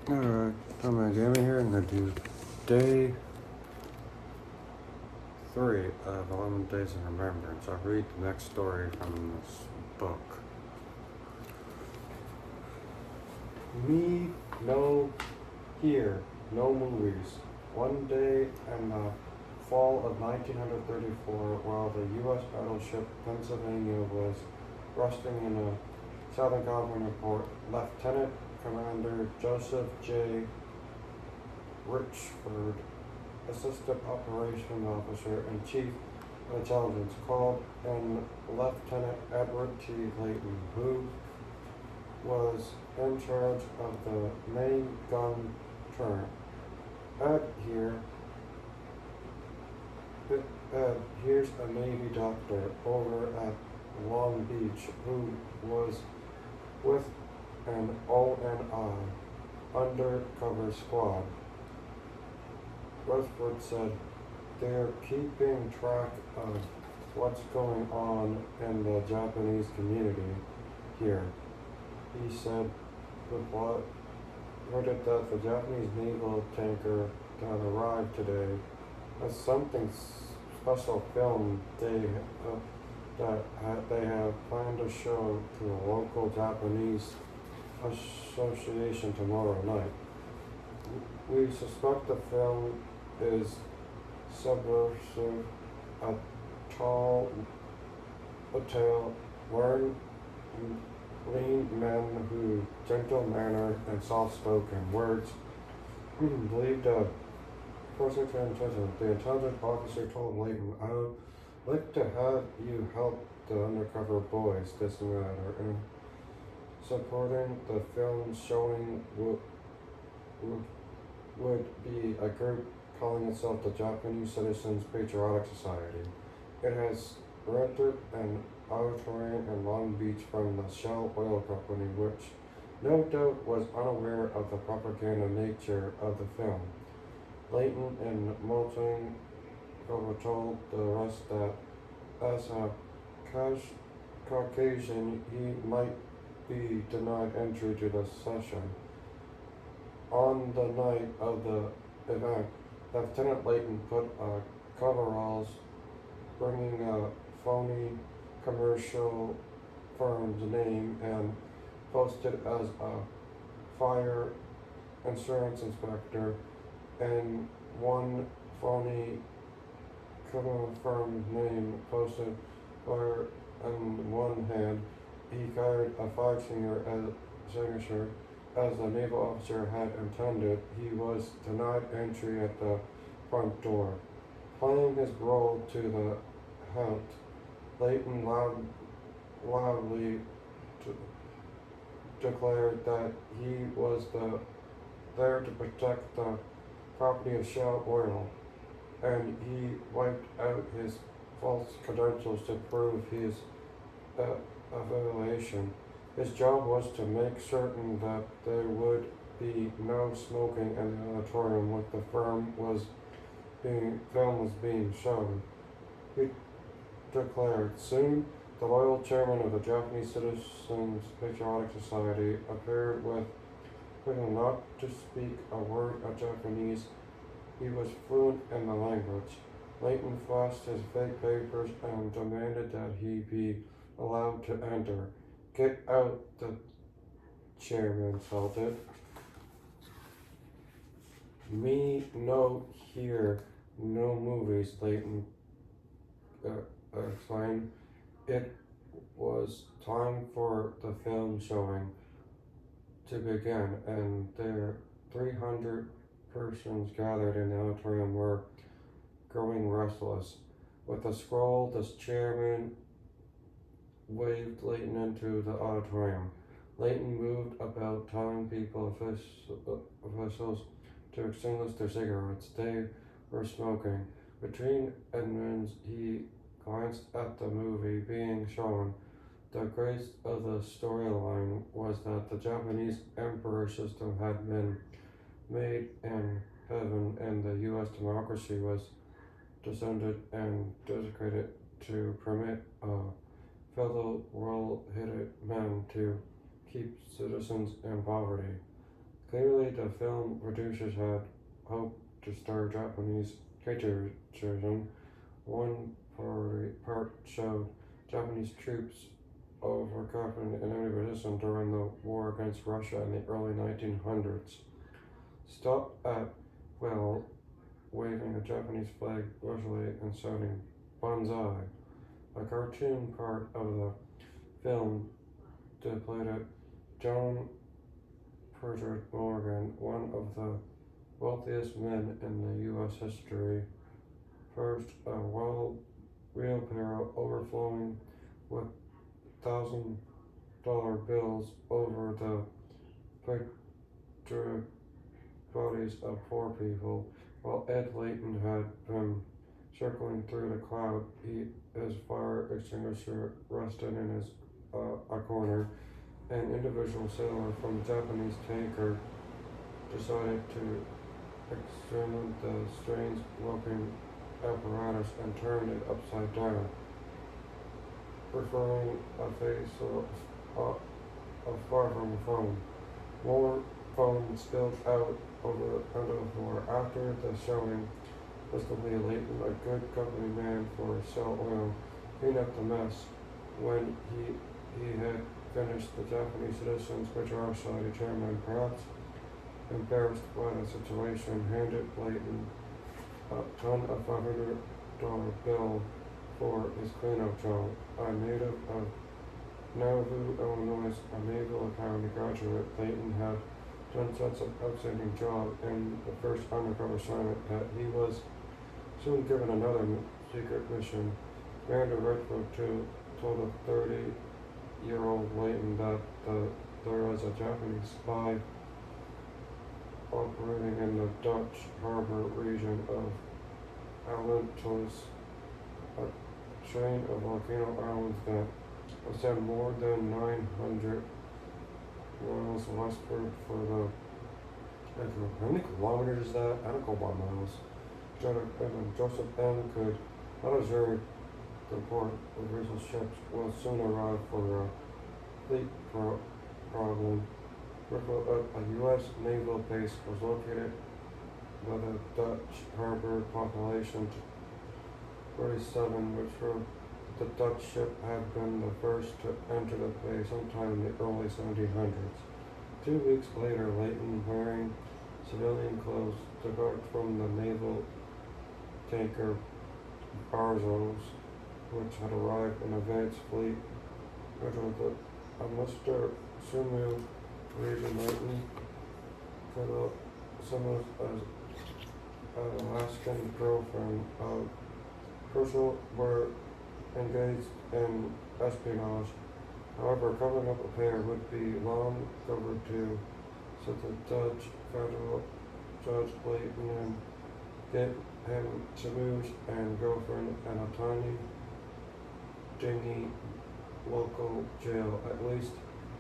Alright, I'm Jamie here, and I do day 3 of 11 Days of Remembrance. I'll read the next story from this book. Me, no, here, no movies. One day in the fall of 1934, while the U.S. battleship Pennsylvania was rusting in a Southern California port, Lieutenant Commander Joseph J. Richford, Assistant Operations Officer and Chief of Intelligence, called in Lieutenant Edward T. Layton, who was in charge of the main gun turret. Ed, here's a Navy doctor over at Long Beach who was with an ONI undercover squad. Westford said, "They're keeping track of what's going on in the Japanese community here." He said, reported that the Japanese naval tanker that arrived today has something special film they have planned to show to a local Japanese association tomorrow night. We suspect the film is subversive. A tale wearing lean men who gentle manner and soft-spoken words believed the intelligence officer told Layton, "I would like to have you help the undercover boys this matter, and supporting the film showing would be a group calling itself the Japanese Citizens Patriotic Society. It has rented an auditorium in Long Beach from the Shell Oil Company, which no doubt was unaware of the propaganda nature of the film." Layton and Moulton told the rest that as a Caucasian, he might be denied entry to the session. On the night of the event, Lieutenant Layton put coveralls bringing a phony commercial firm's name and posted as a fire insurance inspector, and one phony criminal firm's name posted fire in one hand. He carried a five-finger signature as the naval officer had intended. He was denied entry at the front door. Playing his role to the hilt, Layton loudly declared that he was there to protect the property of Shell Oil, and he wiped out his false credentials to prove his affiliation. His job was to make certain that there would be no smoking in the auditorium when the film was being shown. He declared, "Soon, the loyal chairman of the Japanese Citizens Patriotic Society appeared with him not to speak a word of Japanese. He was fluent in the language." Layton flashed his fake papers and demanded that he be allowed to enter. "Get out," the chairman shouted. "Me no here, no movies," Layton exclaimed. It was time for the film showing to begin, and there 300 persons gathered in the auditorium were growing restless. With a scroll, the chairman waved Layton into the auditorium. Layton moved about, telling officials to extinguish their cigarettes. They were smoking. Between admins, he glanced at the movie being shown. The grace of the storyline was that the Japanese emperor system had been made in heaven, and the U.S. democracy was descended and desecrated to permit fellow well-headed men to keep citizens in poverty. Clearly, the film producers had hoped to star Japanese patriotism. One part showed Japanese troops overcoming enemy resistance during the war against Russia in the early 1900s. Stopped at, well, waving a Japanese flag visually and shouting "Banzai." A cartoon part of the film depicted John Pritchard Morgan, one of the wealthiest men in the U.S. history, first a wheelbarrow overflowing with $1,000 bills over the pictured bodies of poor people, while Ed Layton had been circling through the cloud. His fire extinguisher rested in a corner. An individual sailor from a Japanese tanker decided to examine the strange-looking apparatus and turn it upside down, referring a face of far from foam. More foam spilled out onto the floor. After the showing was completed, Layton, a good company man for Shell Oil, cleaned up the mess. When he had finished, the Japanese citizens, which are outside the chairman, perhaps embarrassed by the situation, handed Layton a ton of $500 bill for his cleanup job. A native of Nauvoo, Illinois, a Naval Academy graduate, Layton had done such an outstanding job in the first undercover assignment that he was soon given another secret mission. Commander Redfield told a 30-year-old Layton that there was a Japanese spy operating in the Dutch harbor region of Atlantis, a chain of volcano islands that extend more than 900 miles westward for the. How many kilometers is that? I don't go by miles. Joseph M. could not observe the port of recent ships will soon arrive for a fleet problem. A U.S. naval base was located by the Dutch harbor population 47, which were the Dutch ship had been the first to enter the bay sometime in the early 1700s. 2 weeks later, Layton, wearing civilian clothes, debarked from the naval tanker Barzos, which had arrived in advance fleet, which was a Mr. Sumu Region Layton, similar as an Alaskan girlfriend of Herschel, were engaged in espionage. However, covering up a pair would be long overdue, so the Dutch federal judge Layton and get him Samu's and girlfriend in a tiny, dingy local jail, at least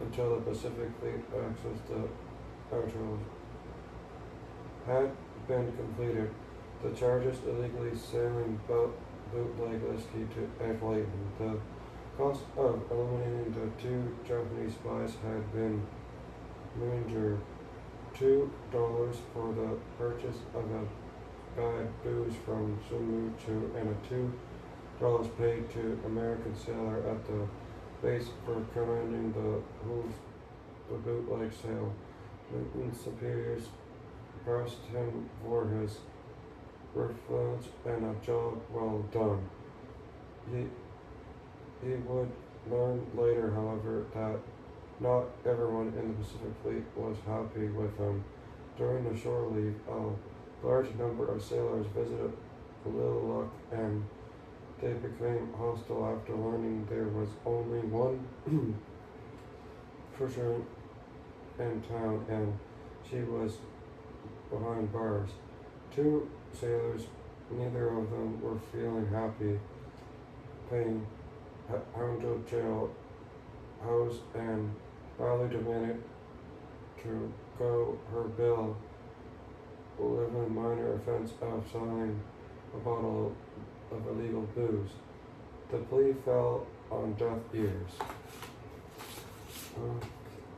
until the Pacific Fleet access to outros had been completed. The charges illegally sailing bootleg whiskey to Ed Layton. The cost of eliminating the 2 Japanese spies had been meager $2 for the purchase of a bad booze from Sumu and a $2 paid to American sailor at the base for commanding the bootleg sale. Layton's superiors pressed him for his reference and a job well done. He would learn later, however, that not everyone in the Pacific Fleet was happy with him. During the shore leave, a large number of sailors visited Little Luck, and they became hostile after learning there was only one fisher in town, and she was behind bars. 2 sailors, neither of them were feeling happy, paying Houndel jail house and Riley demanded to go her bill, with a minor offense of selling a bottle of illegal booze. The plea fell on deaf ears.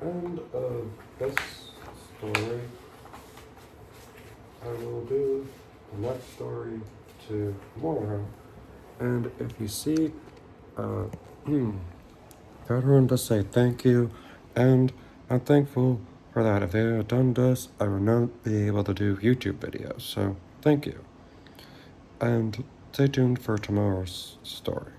End of this story. I will do the next story tomorrow. And if you see veteran, to say thank you, and I'm thankful for that. If they had done this, I would not be able to do YouTube videos. So thank you, and stay tuned for tomorrow's story.